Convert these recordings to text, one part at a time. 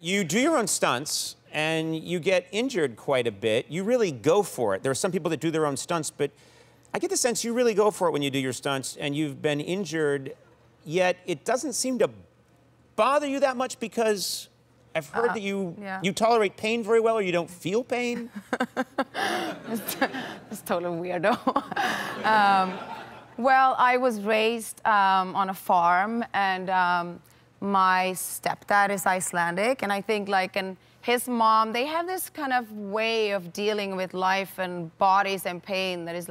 You do your own stunts, and you get injured quite a bit. You really go for it. There are some people that do their own stunts, but I get the sense you really go for it when you do your stunts, and you've been injured, yet it doesn't seem to bother you that much because I've heard that you tolerate pain very well, or you don't feel pain. It's totally weirdo. Well, I was raised on a farm, and my stepdad is Icelandic, and I think and his mom, they have this kind of way of dealing with life and bodies and pain that is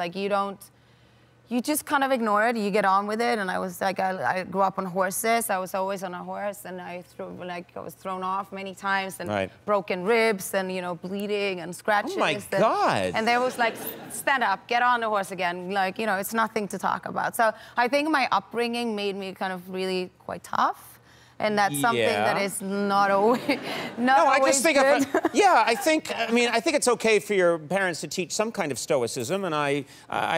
you just kind of ignore it, you get on with it. And I was I grew up on horses. I was always on a horse, and I was thrown off many times, and broken ribs, and bleeding and scratches. Oh my God! And there was stand up, get on the horse again. It's nothing to talk about. So I think my upbringing made me kind of really quite tough. And that's something that is not always I just think good. I think it's okay for your parents to teach some kind of stoicism, and I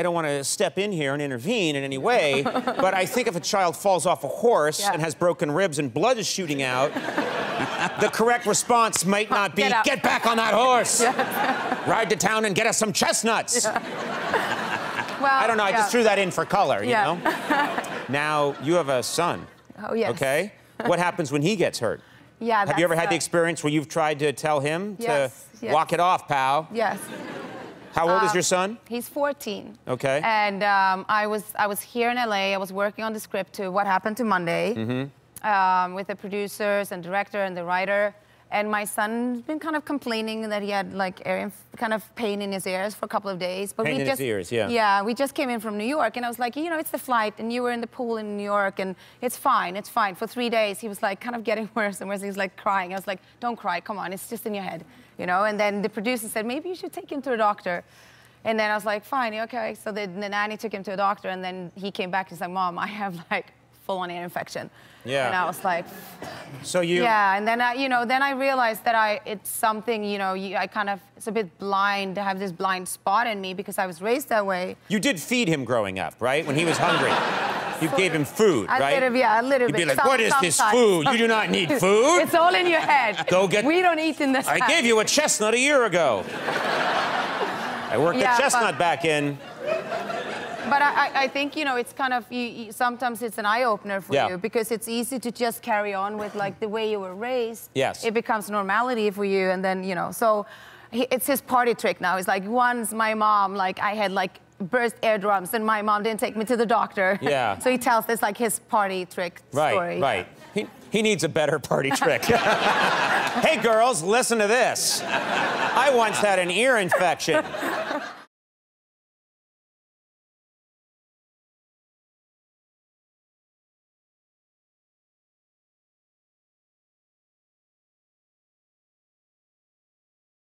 don't want to step in here and intervene in any way, but I think if a child falls off a horse and has broken ribs and blood is shooting out, the correct response might not be, get back on that horse, ride to town and get us some chestnuts. Well, I don't know, I just threw that in for color, you know? Now, you have a son. Oh, yes. Okay? What happens when he gets hurt? Yeah, Have you ever had the experience where you've tried to tell him to walk it off, pal? Yes. How old is your son? He's 14. Okay. And I was here in LA. I was working on the script to What Happened to Monday with the producers and director and the writer. And my son's been kind of complaining that he had kind of pain in his ears for a couple of days. But pain in his ears, yeah. Yeah, we just came in from New York, and I was like, it's the flight, and you were in the pool in New York, and it's fine, it's fine. For 3 days, he was kind of getting worse and worse. He was crying. I was like, don't cry, come on, it's just in your head, And then the producer said, maybe you should take him to a doctor. And then I was like, fine, okay. So the nanny took him to a doctor, and then he came back and said, Mom, I have full-on ear infection. Yeah. And I was like, so you... Yeah, and then I realized that it's something, it's a bit blind, to have this blind spot in me because I was raised that way. You did feed him growing up, right? When he was hungry. You gave him food, right? A little bit. You'd be like, what is this food? You do not need food. It's all in your head. Go get... We don't eat in this house. I gave you a chestnut a year ago. I worked the chestnut back in. But I think, it's kind of, sometimes it's an eye-opener for you because it's easy to just carry on with, the way you were raised. Yes. It becomes normality for you, and then, so it's his party trick now. It's once my mom, I had, burst eardrums, and my mom didn't take me to the doctor. Yeah. So he tells this, his party trick story. Right. He needs a better party trick. Hey, girls, listen to this. I once had an ear infection.